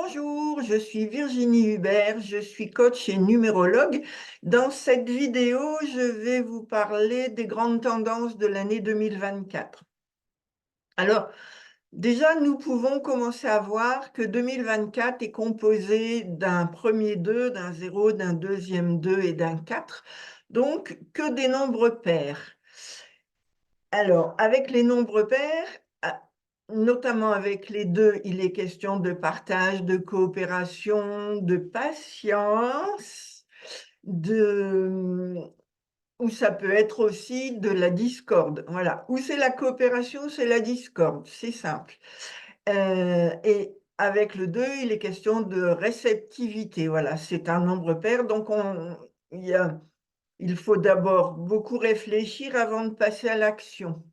Bonjour, je suis Virginie Hubert, je suis coach et numérologue. Dans cette vidéo, je vais vous parler des grandes tendances de l'année 2024. Alors, déjà, nous pouvons commencer à voir que 2024 est composé d'un premier 2, d'un 0, d'un deuxième 2 et d'un 4, donc que des nombres pairs. Alors, avec les nombres pairs, notamment avec les 2, il est question de partage, de coopération, de patience, ou ça peut être aussi de la discorde. Voilà. Ou c'est la coopération, c'est la discorde. C'est simple. Et avec le 2, il est question de réceptivité. Voilà, c'est un nombre pair. Donc, il faut d'abord beaucoup réfléchir avant de passer à l'action.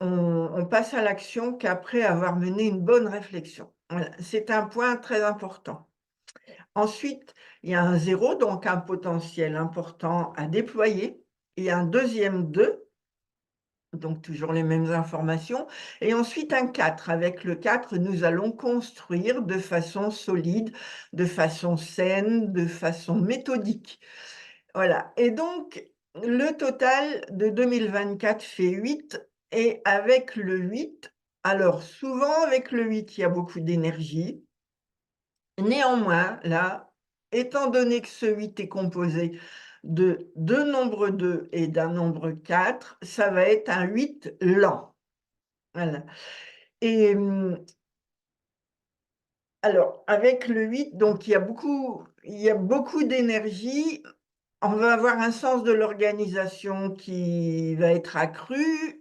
On passe à l'action qu'après avoir mené une bonne réflexion. Voilà, c'est un point très important. Ensuite, il y a un 0, donc un potentiel important à déployer, et un deuxième 2, donc toujours les mêmes informations, et ensuite un 4. Avec le 4, nous allons construire de façon solide, de façon saine, de façon méthodique. Voilà, et donc le total de 2024 fait 8, et avec le 8, alors souvent avec le 8, il y a beaucoup d'énergie. Néanmoins, là, étant donné que ce 8 est composé de deux nombres 2 et d'un nombre 4, ça va être un 8 lent. Voilà. Et alors, avec le 8, donc il y a beaucoup d'énergie. On va avoir un sens de l'organisation qui va être accru.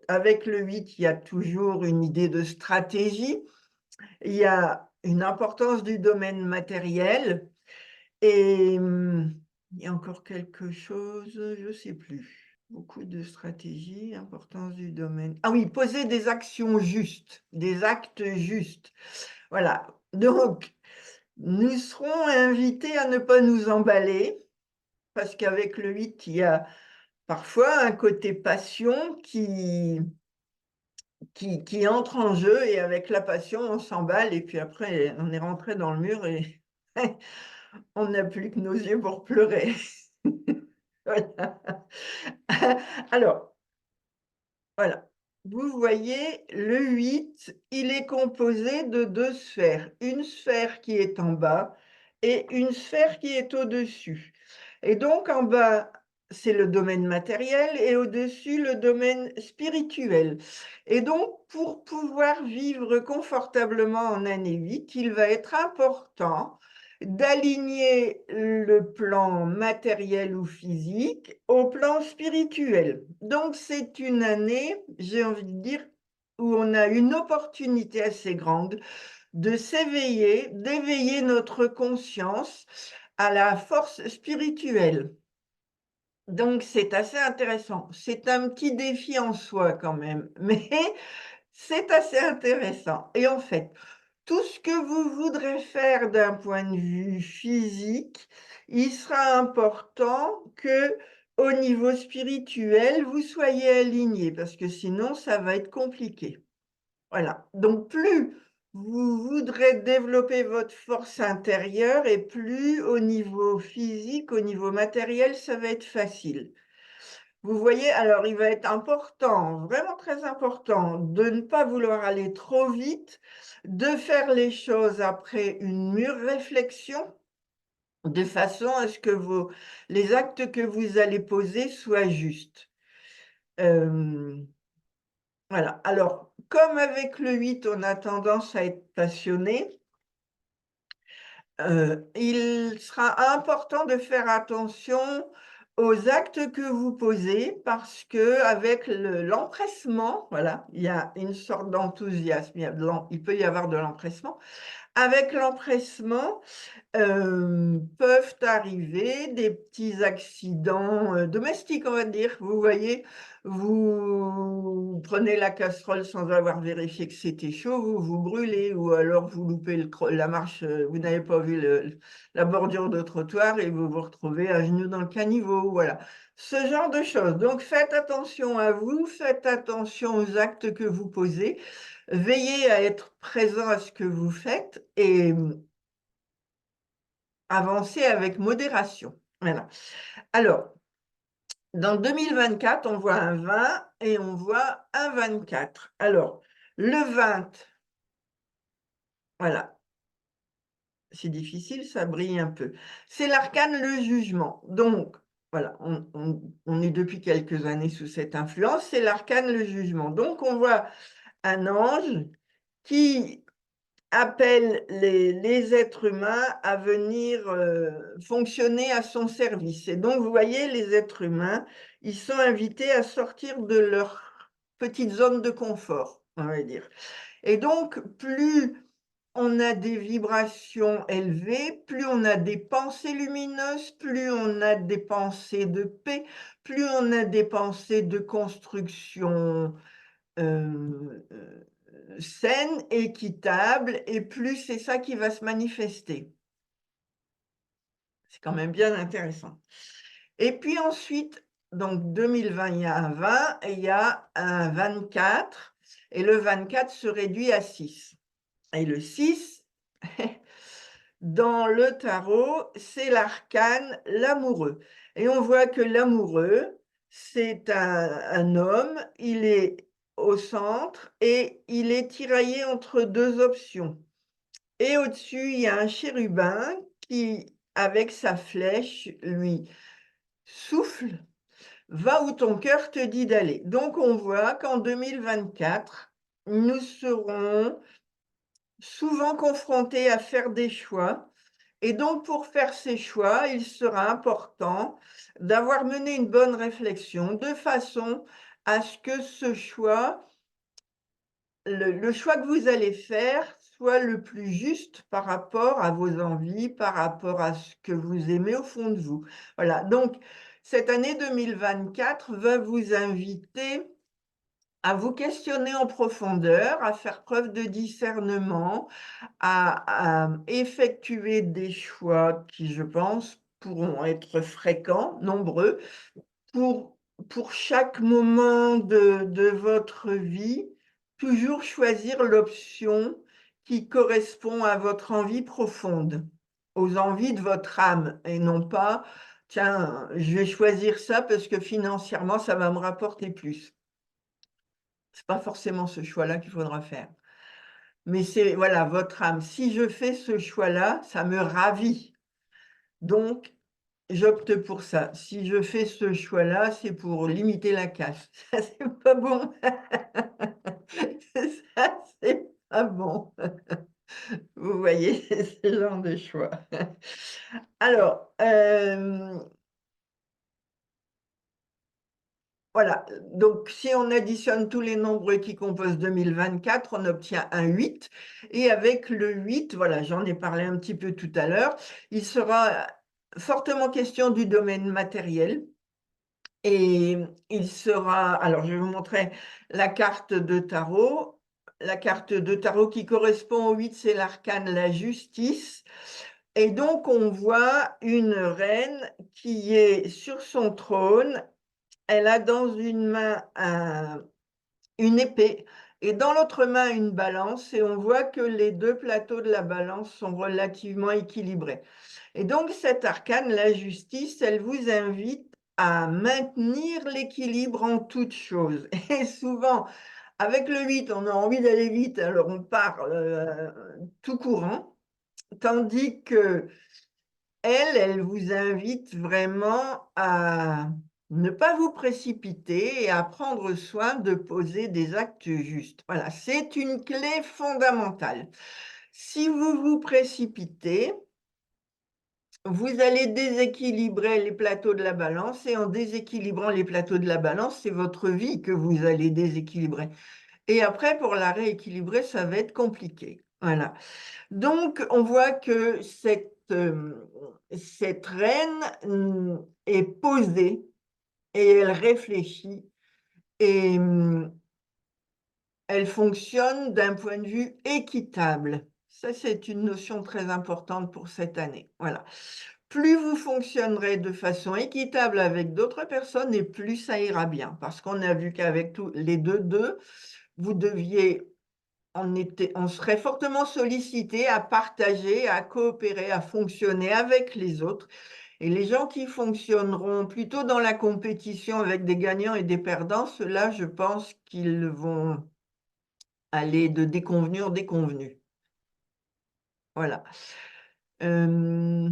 Avec le 8, il y a toujours une idée de stratégie. Il y a une importance du domaine matériel. Et il y a encore quelque chose, je ne sais plus. Beaucoup de stratégie, importance du domaine. Ah oui, poser des actions justes, des actes justes. Voilà. Donc, nous serons invités à ne pas nous emballer, parce qu'avec le 8, il y a parfois un côté passion qui entre en jeu, et avec la passion, on s'emballe, et puis après, on est rentré dans le mur et on n'a plus que nos yeux pour pleurer. Voilà. Alors, voilà. Vous voyez, le 8, il est composé de deux sphères. Une sphère qui est en bas et une sphère qui est au-dessus. Et donc, en bas, c'est le domaine matériel, et au-dessus, le domaine spirituel. Et donc, pour pouvoir vivre confortablement en année 8, il va être important d'aligner le plan matériel ou physique au plan spirituel. Donc, c'est une année, j'ai envie de dire, où on a une opportunité assez grande de s'éveiller, d'éveiller notre conscience à la force spirituelle. Donc, c'est assez intéressant. C'est un petit défi en soi quand même, mais c'est assez intéressant. Et en fait, tout ce que vous voudrez faire d'un point de vue physique, il sera important que, au niveau spirituel, vous soyez aligné, parce que sinon, ça va être compliqué. Voilà. Donc, plus vous voudrez développer votre force intérieure, et plus au niveau physique, au niveau matériel, ça va être facile. Vous voyez, alors il va être important, vraiment très important, de ne pas vouloir aller trop vite, de faire les choses après une mûre réflexion, de façon à ce que les actes que vous allez poser soient justes. Voilà. Alors, comme avec le 8, on a tendance à être passionné, il sera important de faire attention aux actes que vous posez, parce qu'avec l'empressement, voilà, il y a une sorte d'enthousiasme, il peut y avoir de l'empressement. Avec l'empressement, peuvent arriver des petits accidents, domestiques, on va dire. Vous voyez, vous prenez la casserole sans avoir vérifié que c'était chaud, vous vous brûlez, ou alors vous loupez la marche, vous n'avez pas vu la bordure de trottoir et vous vous retrouvez à genoux dans le caniveau, voilà. Ce genre de choses. Donc faites attention à vous, faites attention aux actes que vous posez. Veillez à être présent à ce que vous faites et avancez avec modération. Voilà. Alors, dans 2024, on voit un 20 et on voit un 24. Alors, le 20, voilà, c'est difficile, ça brille un peu. C'est l'arcane le jugement. Donc, voilà, on est depuis quelques années sous cette influence, c'est l'arcane le jugement. Donc, on voit un ange qui appelle les êtres humains à venir fonctionner à son service. Et donc, vous voyez, les êtres humains, ils sont invités à sortir de leur petite zone de confort, on va dire. Et donc, plus on a des vibrations élevées, plus on a des pensées lumineuses, plus on a des pensées de paix, plus on a des pensées de construction saine, équitable, et plus c'est ça qui va se manifester. C'est quand même bien intéressant. Et puis ensuite, donc 2020, il y a un 20 et il y a un 24, et le 24 se réduit à 6. Et le 6, dans le tarot, c'est l'arcane l'amoureux. Et on voit que l'amoureux, c'est un homme, il est au centre et il est tiraillé entre deux options. Et au-dessus, il y a un chérubin qui, avec sa flèche, lui souffle, va où ton cœur te dit d'aller. Donc on voit qu'en 2024, nous serons souvent confrontés à faire des choix. Et donc, pour faire ces choix, il sera important d'avoir mené une bonne réflexion de façon à ce que ce choix, le choix que vous allez faire, soit le plus juste par rapport à vos envies, par rapport à ce que vous aimez au fond de vous. Voilà, donc cette année 2024 va vous inviter à vous questionner en profondeur, à faire preuve de discernement, à effectuer des choix qui, je pense, pourront être fréquents, nombreux, pour pour chaque moment de votre vie, toujours choisir l'option qui correspond à votre envie profonde, aux envies de votre âme et non pas: «Tiens, je vais choisir ça parce que financièrement ça va me rapporter plus». C'est pas forcément ce choix-là qu'il faudra faire. Mais c'est voilà, votre âme. Si je fais ce choix-là, ça me ravit, donc j'opte pour ça. Si je fais ce choix-là, c'est pour limiter la casse. Ça, c'est pas bon. Ça, c'est pas bon. Vous voyez, c'est ce genre de choix. Alors, voilà, donc si on additionne tous les nombres qui composent 2024, on obtient un 8. Et avec le 8, voilà, j'en ai parlé un petit peu tout à l'heure, il sera fortement question du domaine matériel. Et il sera, alors je vais vous montrer la carte de tarot. La carte de tarot qui correspond au 8, c'est l'arcane la justice. Et donc on voit une reine qui est sur son trône. Elle a dans une main une épée et dans l'autre main une balance, et on voit que les deux plateaux de la balance sont relativement équilibrés. Et donc cet arcane, la justice, elle vous invite à maintenir l'équilibre en toutes choses. Et souvent, avec le 8, on a envie d'aller vite, alors on part tout courant, tandis que elle vous invite vraiment à ne pas vous précipiter et à prendre soin de poser des actes justes. Voilà, c'est une clé fondamentale. Si vous vous précipitez, vous allez déséquilibrer les plateaux de la balance, et en déséquilibrant les plateaux de la balance, c'est votre vie que vous allez déséquilibrer. Et après, pour la rééquilibrer, ça va être compliqué. Voilà. Donc, on voit que cette reine est posée et elle réfléchit et elle fonctionne d'un point de vue équitable. Ça, c'est une notion très importante pour cette année. Voilà. Plus vous fonctionnerez de façon équitable avec d'autres personnes et plus ça ira bien. Parce qu'on a vu qu'avec tous les deux, vous deviez on serait fortement sollicité à partager, à coopérer, à fonctionner avec les autres. Et les gens qui fonctionneront plutôt dans la compétition avec des gagnants et des perdants, ceux-là, je pense qu'ils vont aller de déconvenus en déconvenus. Voilà. Euh,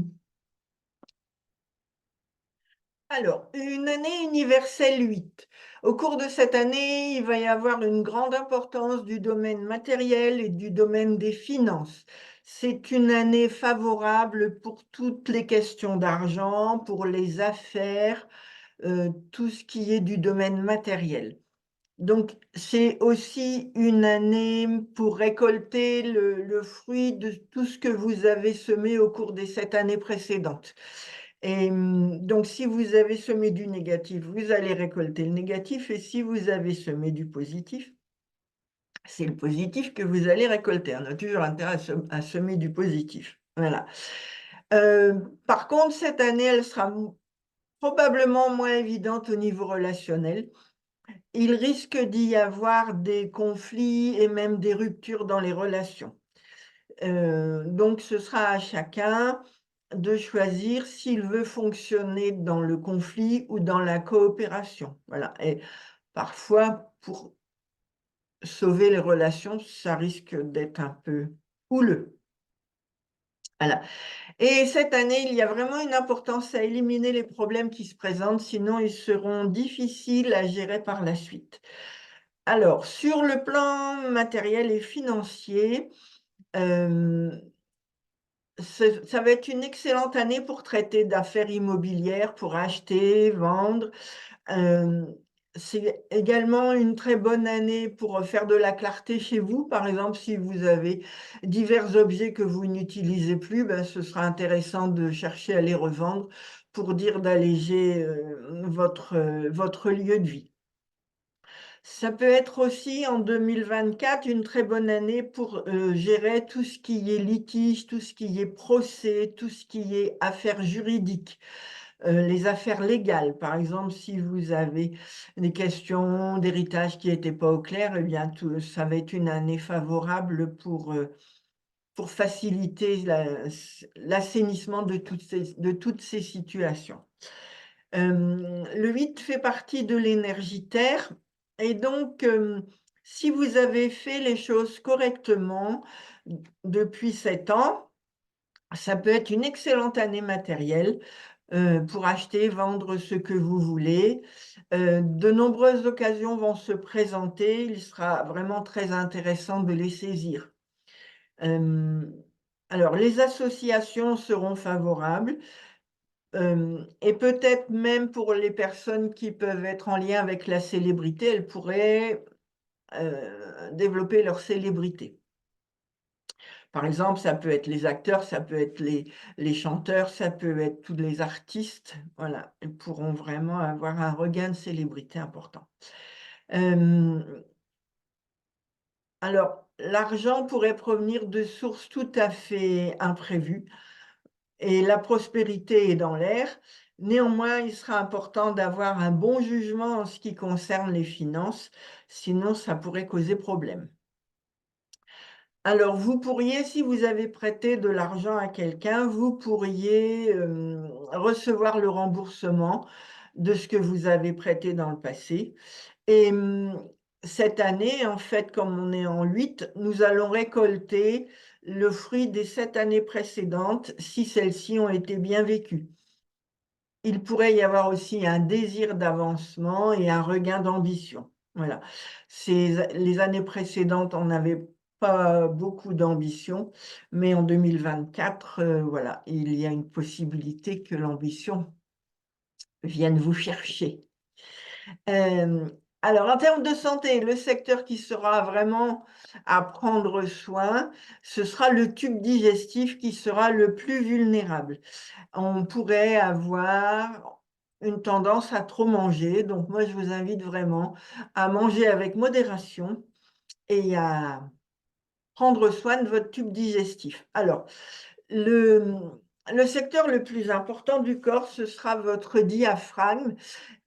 Alors, une année universelle 8. Au cours de cette année, il va y avoir une grande importance du domaine matériel et du domaine des finances. C'est une année favorable pour toutes les questions d'argent, pour les affaires, tout ce qui est du domaine matériel. Donc, c'est aussi une année pour récolter le fruit de tout ce que vous avez semé au cours des 7 années précédentes. Et donc si vous avez semé du négatif, vous allez récolter le négatif et si vous avez semé du positif, c'est le positif que vous allez récolter. On a toujours intérêt à semer du positif. Voilà. Par contre, cette année, elle sera probablement moins évidente au niveau relationnel. Il risque d'y avoir des conflits et même des ruptures dans les relations. Donc ce sera à chacun de choisir s'il veut fonctionner dans le conflit ou dans la coopération. Voilà. Et parfois, pour sauver les relations, ça risque d'être un peu houleux. Voilà. Et cette année, il y a vraiment une importance à éliminer les problèmes qui se présentent, sinon ils seront difficiles à gérer par la suite. Alors, sur le plan matériel et financier, euh, ça va être une excellente année pour traiter d'affaires immobilières, pour acheter, vendre. Hem, c'est également une très bonne année pour faire de la clarté chez vous. Par exemple, si vous avez divers objets que vous n'utilisez plus, ben, ce sera intéressant de chercher à les revendre pour dire d'alléger, votre lieu de vie. Ça peut être aussi en 2024 une très bonne année pour, gérer tout ce qui est litige, tout ce qui est procès, tout ce qui est affaires juridiques, les affaires légales. Par exemple, si vous avez des questions d'héritage qui n'étaient pas au clair, eh bien tout ça va être une année favorable pour faciliter l'assainissement de toutes ces situations. Le 8 fait partie de l'énergie terre et donc, si vous avez fait les choses correctement depuis 7 ans, ça peut être une excellente année matérielle, pour acheter, vendre ce que vous voulez. De nombreuses occasions vont se présenter, il sera vraiment très intéressant de les saisir. Hem, alors les associations seront favorables. Et peut-être même pour les personnes qui peuvent être en lien avec la célébrité, elles pourraient, développer leur célébrité. Par exemple, ça peut être les acteurs, ça peut être les chanteurs, ça peut être tous les artistes, voilà. Ils pourront vraiment avoir un regain de célébrité important. Hem, alors l'argent pourrait provenir de sources tout à fait imprévues. Et la prospérité est dans l'air. Néanmoins, il sera important d'avoir un bon jugement en ce qui concerne les finances, sinon ça pourrait causer problème. Alors vous pourriez, si vous avez prêté de l'argent à quelqu'un, vous pourriez, recevoir le remboursement de ce que vous avez prêté dans le passé et cette année, en fait, comme on est en 8, nous allons récolter le fruit des 7 années précédentes, si celles-ci ont été bien vécues. Il pourrait y avoir aussi un désir d'avancement et un regain d'ambition. Voilà. Les années précédentes, on n'avait pas beaucoup d'ambition, mais en 2024, voilà, il y a une possibilité que l'ambition vienne vous chercher. Hem, alors en termes de santé, le secteur qui sera vraiment à prendre soin, ce sera le tube digestif qui sera le plus vulnérable. On pourrait avoir une tendance à trop manger, donc moi je vous invite vraiment à manger avec modération et à prendre soin de votre tube digestif. Alors le, le secteur le plus important du corps, ce sera votre diaphragme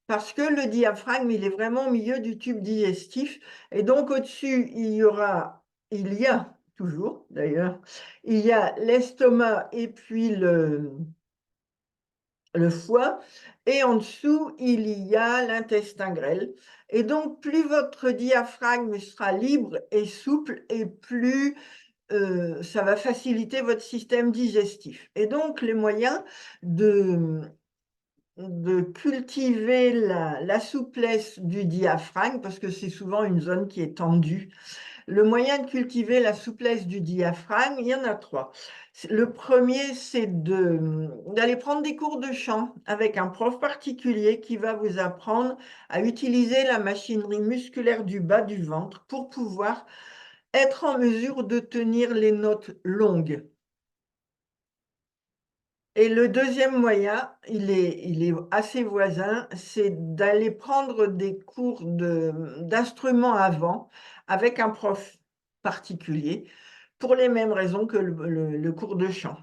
parce que le diaphragme, il est vraiment au milieu du tube digestif et donc au-dessus, il y aura il y a toujours d'ailleurs, il y a l'estomac et puis le foie et en dessous, il y a l'intestin grêle et donc plus votre diaphragme sera libre et souple et plus, ça va faciliter votre système digestif et donc les moyens de cultiver la souplesse du diaphragme, parce que c'est souvent une zone qui est tendue. Le moyen de cultiver la souplesse du diaphragme, il y en a 3. Le premier, c'est d'aller prendre des cours de chant avec un prof particulier qui va vous apprendre à utiliser la machinerie musculaire du bas du ventre pour pouvoir être en mesure de tenir les notes longues. Et le deuxième moyen, il est assez voisin, c'est d'aller prendre des cours d'instruments à vent avec un prof particulier, pour les mêmes raisons que le cours de chant.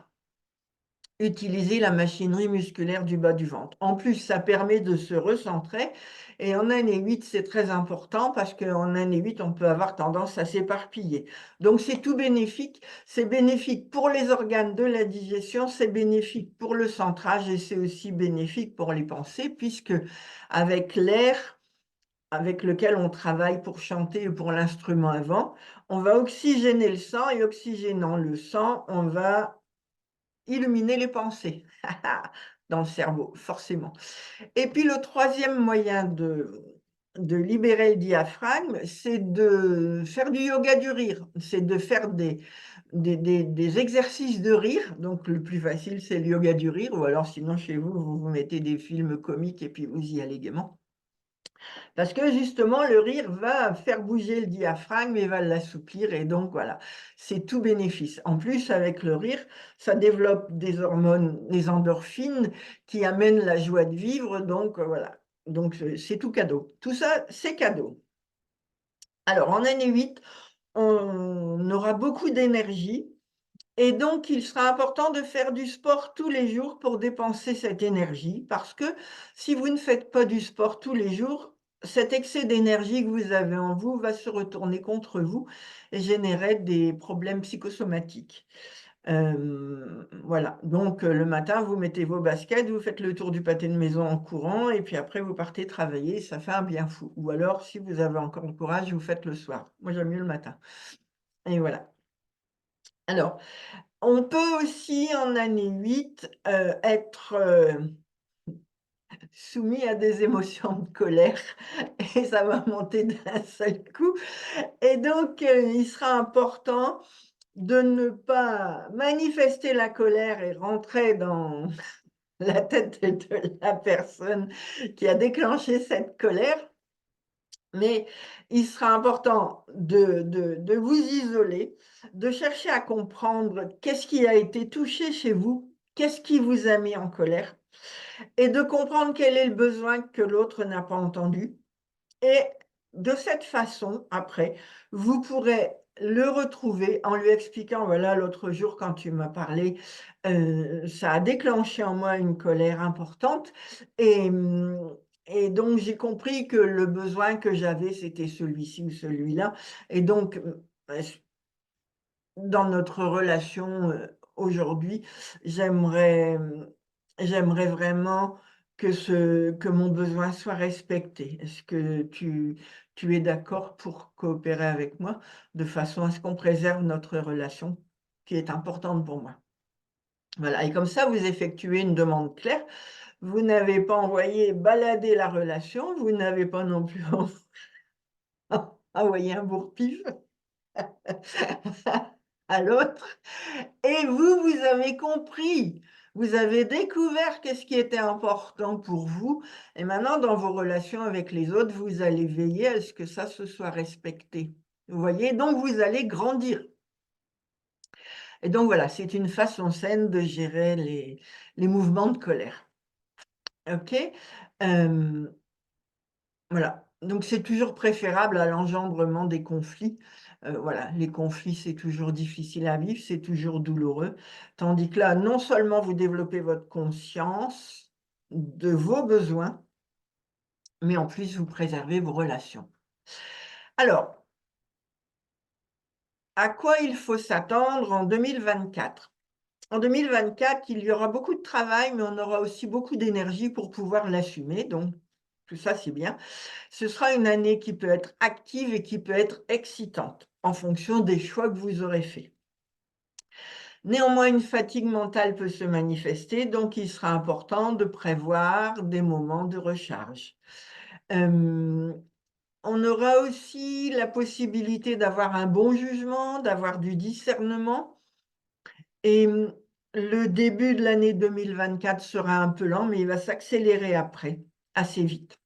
Utiliser la machinerie musculaire du bas du ventre. En plus, ça permet de se recentrer et en année 8, c'est très important parce qu'en année 8, on peut avoir tendance à s'éparpiller. Donc, c'est tout bénéfique. C'est bénéfique pour les organes de la digestion, c'est bénéfique pour le centrage et c'est aussi bénéfique pour les pensées puisque avec l'air avec lequel on travaille pour chanter ou pour l'instrument à vent, on va oxygéner le sang et oxygénant le sang, on va illuminer les pensées dans le cerveau, forcément. Et puis le troisième moyen de libérer le diaphragme, c'est de faire du yoga du rire, c'est de faire des exercices de rire. Donc le plus facile, c'est le yoga du rire, ou alors sinon chez vous, vous vous mettez des films comiques et puis vous y allez gaiement. Parce que justement, le rire va faire bouger le diaphragme et va l'assouplir et donc voilà, c'est tout bénéfice. En plus, avec le rire, ça développe des hormones, des endorphines qui amènent la joie de vivre, donc voilà. Donc c'est tout cadeau. Tout ça, c'est cadeau. Alors en année 8, on aura beaucoup d'énergie et donc il sera important de faire du sport tous les jours pour dépenser cette énergie parce que si vous ne faites pas du sport tous les jours, cet excès d'énergie que vous avez en vous va se retourner contre vous et générer des problèmes psychosomatiques. Voilà, donc le matin, vous mettez vos baskets, vous faites le tour du pâté de maison en courant et puis après vous partez travailler, ça fait un bien fou. Ou alors, si vous avez encore le courage, vous faites le soir. Moi, j'aime mieux le matin et voilà. Alors, on peut aussi en année 8 être, soumis à des émotions de colère et ça va monter d'un seul coup et donc il sera important de ne pas manifester la colère et rentrer dans la tête de la personne qui a déclenché cette colère, mais il sera important de vous isoler, de chercher à comprendre qu'est-ce qui a été touché chez vous, qu'est-ce qui vous a mis en colère et de comprendre quel est le besoin que l'autre n'a pas entendu. Et de cette façon, après, vous pourrez le retrouver en lui expliquant, voilà, l'autre jour, quand tu m'as parlé, ça a déclenché en moi une colère importante et et donc j'ai compris que le besoin que j'avais, c'était celui-ci ou celui-là et donc, dans notre relation, aujourd'hui, j'aimerais, j'aimerais vraiment que mon besoin soit respecté. Est-ce que tu es d'accord pour coopérer avec moi de façon à ce qu'on préserve notre relation qui est importante pour moi? Voilà et comme ça, vous effectuez une demande claire. Vous n'avez pas envoyé balader la relation, vous n'avez pas non plus envoyé un bourre-pif à l'autre. Et vous, vous avez compris, vous avez découvert qu'est-ce qui était important pour vous et maintenant dans vos relations avec les autres, vous allez veiller à ce que ça se soit respecté. Vous voyez? Donc vous allez grandir et donc voilà, c'est une façon saine de gérer les mouvements de colère. OK? Hem Voilà, donc c'est toujours préférable à l'engendrement des conflits. Voilà, les conflits, c'est toujours difficile à vivre, c'est toujours douloureux. Tandis que là, non seulement vous développez votre conscience de vos besoins, mais en plus, vous préservez vos relations. Alors, À quoi il faut s'attendre en 2024? En 2024, il y aura beaucoup de travail, mais on aura aussi beaucoup d'énergie pour pouvoir l'assumer, donc tout ça, c'est bien. Ce sera une année qui peut être active et qui peut être excitante, en fonction des choix que vous aurez faits. Néanmoins, une fatigue mentale peut se manifester, donc il sera important de prévoir des moments de recharge. Hem, on aura aussi la possibilité d'avoir un bon jugement, d'avoir du discernement et le début de l'année 2024 sera un peu lent, mais il va s'accélérer après, assez vite.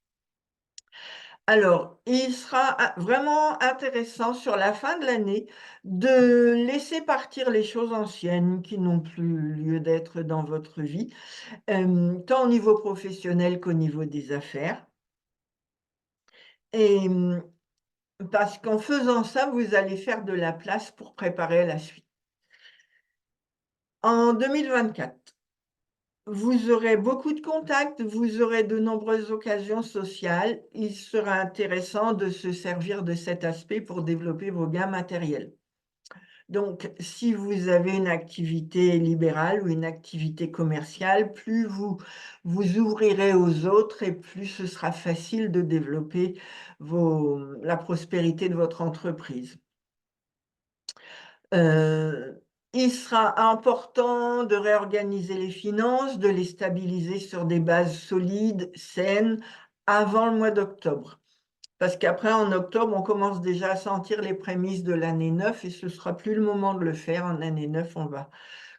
Alors, il sera vraiment intéressant sur la fin de l'année de laisser partir les choses anciennes qui n'ont plus lieu d'être dans votre vie, tant au niveau professionnel qu'au niveau des affaires et parce qu'en faisant ça, vous allez faire de la place pour préparer la suite. En 2024, vous aurez beaucoup de contacts, vous aurez de nombreuses occasions sociales. Il sera intéressant de se servir de cet aspect pour développer vos gains matériels. Donc, si vous avez une activité libérale ou une activité commerciale, plus vous ouvrirez aux autres et plus ce sera facile de développer la prospérité de votre entreprise. Heu, il sera important de réorganiser les finances, de les stabiliser sur des bases solides, saines, avant le mois d'octobre. Parce qu'après, en octobre, on commence déjà à sentir les prémices de l'année 9 et ce sera plus le moment de le faire. En année 9, on va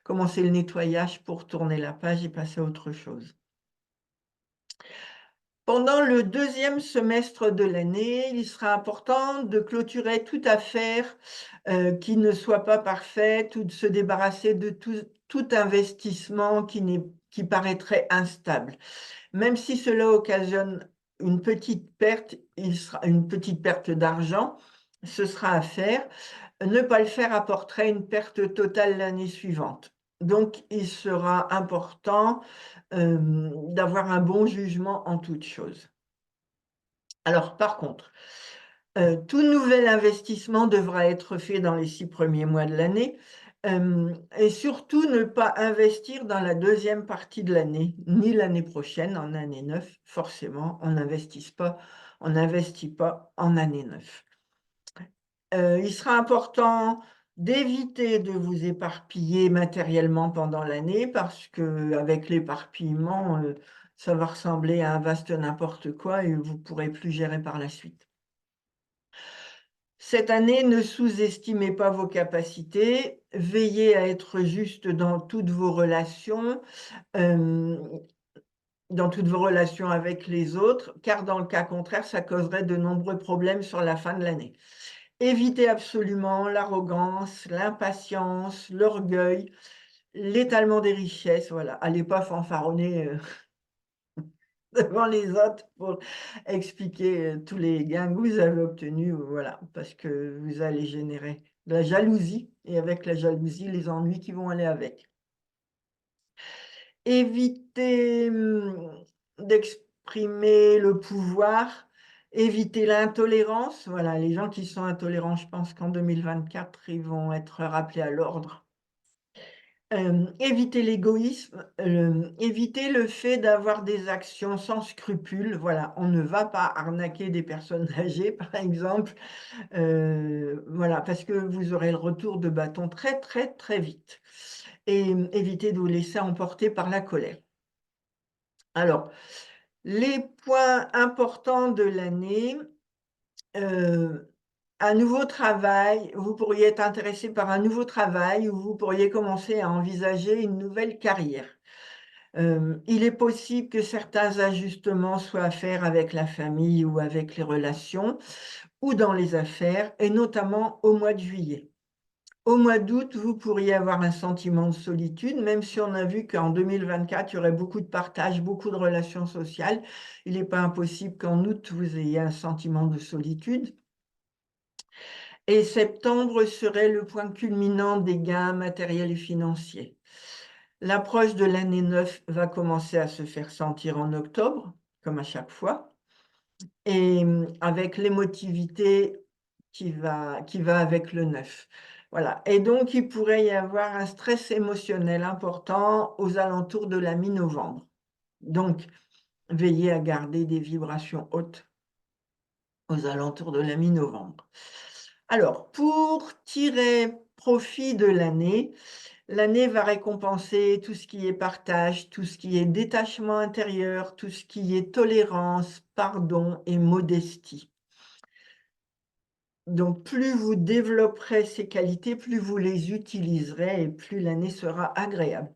commencer le nettoyage pour tourner la page et passer à autre chose. Pendant le deuxième semestre de l'année, il sera important de clôturer toute affaire, qui ne soit pas parfaite ou de se débarrasser de tout investissement qui paraîtrait instable. Même si cela occasionne une petite perte, une petite perte d'argent, ce sera à faire. Ne pas le faire apporterait une perte totale l'année suivante. Donc il sera important, d'avoir un bon jugement en toute chose. Alors par contre, tout nouvel investissement devra être fait dans les 6 premiers mois de l'année, et surtout ne pas investir dans la deuxième partie de l'année, ni l'année prochaine, en année 9. Forcément, on n'investit pas en année 9. Il sera important d'éviter de vous éparpiller matériellement pendant l'année parce qu'avec l'éparpillement, ça va ressembler à un vaste n'importe quoi et vous ne pourrez plus gérer par la suite. Cette année, ne sous-estimez pas vos capacités, veillez à être juste hem, dans toutes vos relations avec les autres, car dans le cas contraire, ça causerait de nombreux problèmes sur la fin de l'année. Évitez absolument l'arrogance, l'impatience, l'orgueil, l'étalement des richesses, voilà. Allez pas fanfaronner, devant les autres pour expliquer, tous les gains que vous avez obtenus, voilà, parce que vous allez générer de la jalousie et avec la jalousie, les ennuis qui vont aller avec. Évitez, d'exprimer le pouvoir, évitez l'intolérance, voilà, les gens qui sont intolérants, je pense qu'en 2024, ils vont être rappelés à l'ordre. Éviter l'égoïsme, éviter le fait d'avoir des actions sans scrupules, voilà. On ne va pas arnaquer des personnes âgées, par exemple, voilà, parce que vous aurez le retour de bâton très, très, très vite et éviter de vous laisser emporter par la colère. Alors, les points importants de l'année, heu, un nouveau travail, vous pourriez être intéressé par un nouveau travail ou vous pourriez commencer à envisager une nouvelle carrière. Il est possible que certains ajustements soient à faire avec la famille ou avec les relations ou dans les affaires et notamment au mois de juillet. Au mois d'août, vous pourriez avoir un sentiment de solitude, même si on a vu qu'en 2024, il y aurait beaucoup de partage, beaucoup de relations sociales. Il n'est pas impossible qu'en août, vous ayez un sentiment de solitude. Et septembre serait le point culminant des gains matériels et financiers. L'approche de l'année 9 va commencer à se faire sentir en octobre, comme à chaque fois, et avec l'émotivité qui va avec le 9. Voilà. Et donc, il pourrait y avoir un stress émotionnel important aux alentours de la mi-novembre. Donc, veillez à garder des vibrations hautes aux alentours de la mi-novembre. Alors, pour tirer profit de l'année, l'année va récompenser tout ce qui est partage, tout ce qui est détachement intérieur, tout ce qui est tolérance, pardon et modestie. Donc, plus vous développerez ces qualités, plus vous les utiliserez et plus l'année sera agréable.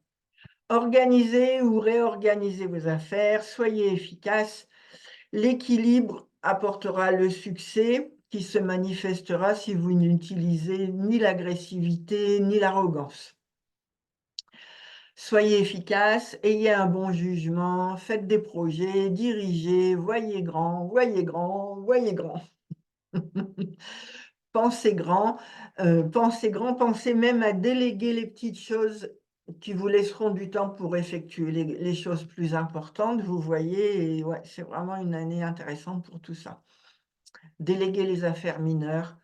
Organisez ou réorganisez vos affaires, soyez efficace. L'équilibre apportera le succès qui se manifestera si vous n'utilisez ni l'agressivité ni l'arrogance. Soyez efficace, ayez un bon jugement, faites des projets, dirigez, voyez grand, voyez grand, voyez grand. Pensez grand, pensez grand, pensez même à déléguer les petites choses qui vous laisseront du temps pour effectuer les choses plus importantes, vous voyez, et ouais, c'est vraiment une année intéressante pour tout ça. Déléguer les affaires mineures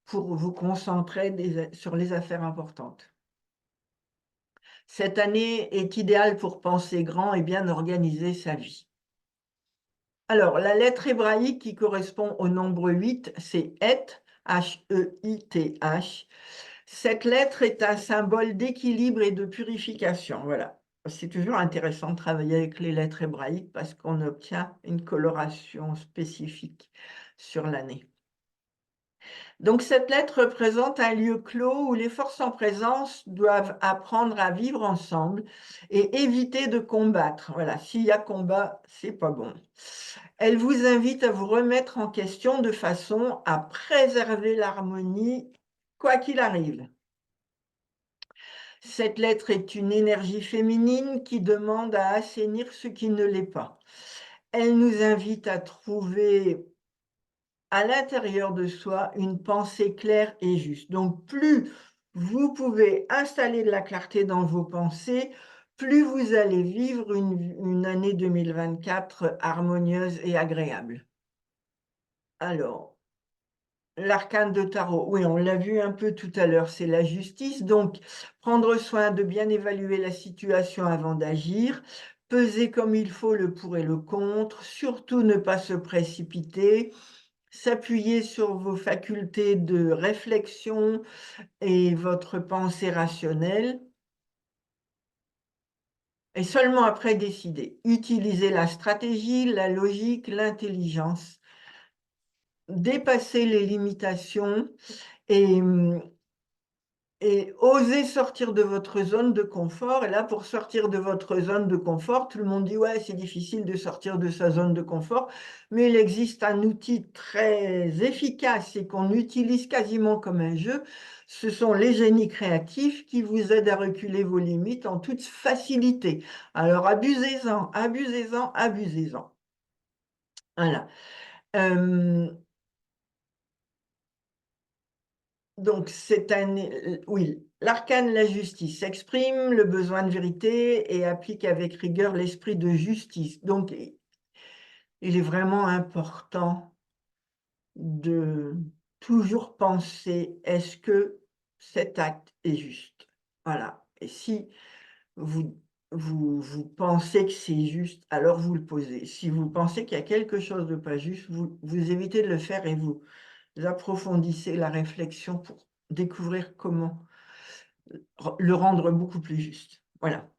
pour vous concentrer sur les affaires importantes. Cette année est idéale pour penser grand et bien organiser sa vie. Alors, la lettre hébraïque qui correspond au nombre 8, c'est Het, H-E-I-T-H. Cette lettre est un symbole d'équilibre et de purification. Voilà. C'est toujours intéressant de travailler avec les lettres hébraïques parce qu'on obtient une coloration spécifique sur l'année. Donc cette lettre représente un lieu clos où les forces en présence doivent apprendre à vivre ensemble et éviter de combattre. Voilà, s'il y a combat, c'est pas bon. Elle vous invite à vous remettre en question de façon à préserver l'harmonie, quoi qu'il arrive. Cette lettre est une énergie féminine qui demande à assainir ce qui ne l'est pas. Elle nous invite à trouver à l'intérieur de soi une pensée claire et juste. Donc, plus vous pouvez installer de la clarté dans vos pensées, plus vous allez vivre une année 2024 harmonieuse et agréable. Alors, l'arcane de tarot, oui, on l'a vu un peu tout à l'heure, c'est la justice. Donc, prendre soin de bien évaluer la situation avant d'agir, peser comme il faut le pour et le contre, surtout ne pas se précipiter, s'appuyer sur vos facultés de réflexion et votre pensée rationnelle, et seulement après décider. Utiliser la stratégie, la logique, l'intelligence, dépasser les limitations et, et oser sortir de votre zone de confort. Et là, pour sortir de votre zone de confort, tout le monde dit, ouais, c'est difficile de sortir de sa zone de confort, mais il existe un outil très efficace et qu'on utilise quasiment comme un jeu. Ce sont les génies créatifs qui vous aident à reculer vos limites en toute facilité. Alors, abusez-en, abusez-en, abusez-en. Voilà. Euh, Donc, oui, l'arcane la justice exprime le besoin de vérité et applique avec rigueur l'esprit de justice. Donc, il est vraiment important de toujours penser, est-ce que cet acte est juste? Voilà. Et si vous, vous pensez que c'est juste, alors vous le posez. Si vous pensez qu'il y a quelque chose de pas juste, vous évitez de le faire et vous approfondissez la réflexion pour découvrir comment le rendre beaucoup plus juste. Voilà.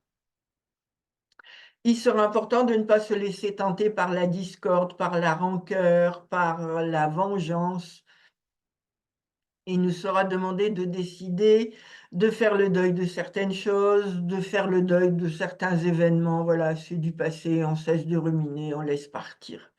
Il sera important de ne pas se laisser tenter par la discorde, par la rancœur, par la vengeance. Il nous sera demandé de décider, de faire le deuil de certaines choses, de faire le deuil de certains événements. Voilà, c'est du passé, on cesse de ruminer, on laisse partir.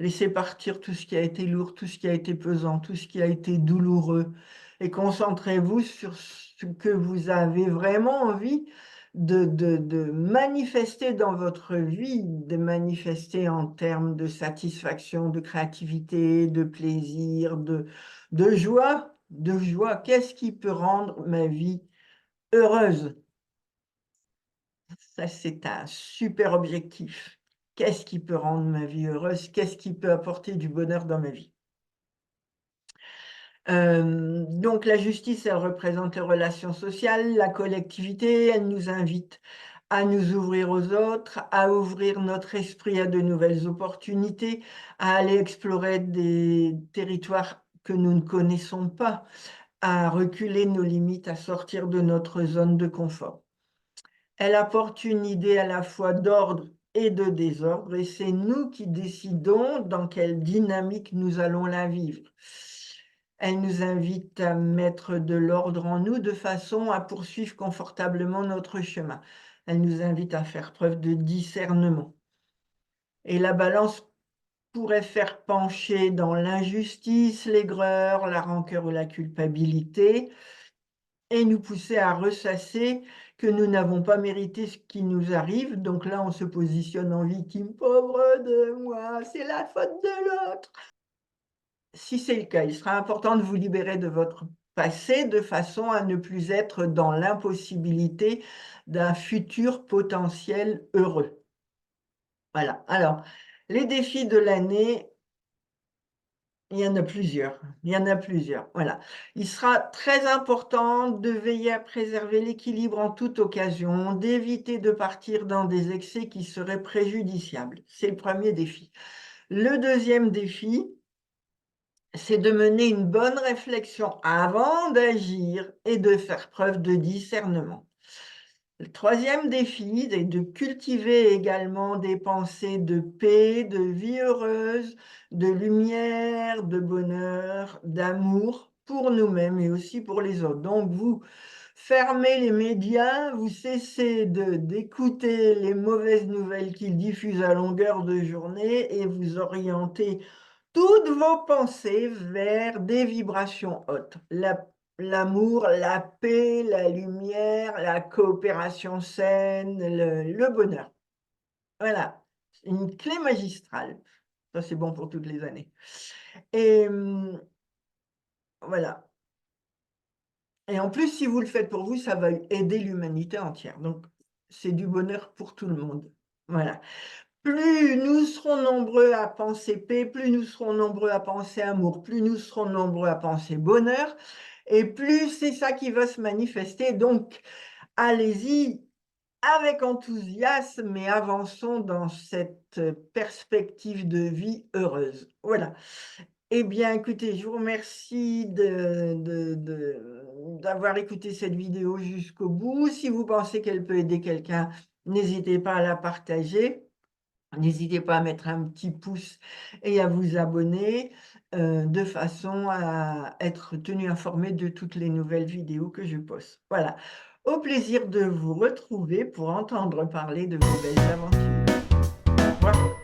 Laissez partir tout ce qui a été lourd, tout ce qui a été pesant, tout ce qui a été douloureux et concentrez-vous sur ce que vous avez vraiment envie de manifester dans votre vie, de manifester en termes de satisfaction, de créativité, de plaisir, de joie, de joie. Qu'est-ce qui peut rendre ma vie heureuse? Ça, c'est un super objectif. Qu'est-ce qui peut rendre ma vie heureuse? Qu'est-ce qui peut apporter du bonheur dans ma vie? Donc la justice, elle représente les relations sociales, la collectivité, elle nous invite à nous ouvrir aux autres, à ouvrir notre esprit à de nouvelles opportunités, à aller explorer des territoires que nous ne connaissons pas, à reculer nos limites, à sortir de notre zone de confort. Elle apporte une idée à la fois d'ordre et de désordre, et c'est nous qui décidons dans quelle dynamique nous allons la vivre. Elle nous invite à mettre de l'ordre en nous de façon à poursuivre confortablement notre chemin. Elle nous invite à faire preuve de discernement. Et la balance pourrait faire pencher dans l'injustice, l'aigreur, la rancœur ou la culpabilité, et nous pousser à ressasser que nous n'avons pas mérité ce qui nous arrive. Donc là, on se positionne en victime. Pauvre de moi, c'est la faute de l'autre. Si c'est le cas, il sera important de vous libérer de votre passé de façon à ne plus être dans l'impossibilité d'un futur potentiel heureux. Voilà. Alors, les défis de l'année, il y en a plusieurs, il y en a plusieurs, voilà. Il sera très important de veiller à préserver l'équilibre en toute occasion, d'éviter de partir dans des excès qui seraient préjudiciables. C'est le premier défi. Le deuxième défi, c'est de mener une bonne réflexion avant d'agir et de faire preuve de discernement. Le troisième défi est de cultiver également des pensées de paix, de vie heureuse, de lumière, de bonheur, d'amour pour nous-mêmes et aussi pour les autres. Donc vous fermez les médias, vous cessez d'écouter les mauvaises nouvelles qu'ils diffusent à longueur de journée et vous orientez toutes vos pensées vers des vibrations hautes. L'amour, la paix, la lumière, la coopération saine, le bonheur. Voilà, une clé magistrale. Ça, c'est bon pour toutes les années. Et voilà. Et en plus, si vous le faites pour vous, ça va aider l'humanité entière. Donc, c'est du bonheur pour tout le monde. Voilà. Plus nous serons nombreux à penser paix, plus nous serons nombreux à penser amour, plus nous serons nombreux à penser bonheur, et plus c'est ça qui va se manifester. Donc, allez-y avec enthousiasme, mais avançons dans cette perspective de vie heureuse. Voilà. Eh bien, écoutez, je vous remercie d'avoir écouté cette vidéo jusqu'au bout. Si vous pensez qu'elle peut aider quelqu'un, n'hésitez pas à la partager. N'hésitez pas à mettre un petit pouce et à vous abonner de façon à être tenu informé de toutes les nouvelles vidéos que je poste. Voilà. Au plaisir de vous retrouver pour entendre parler de vos belles aventures. Au revoir.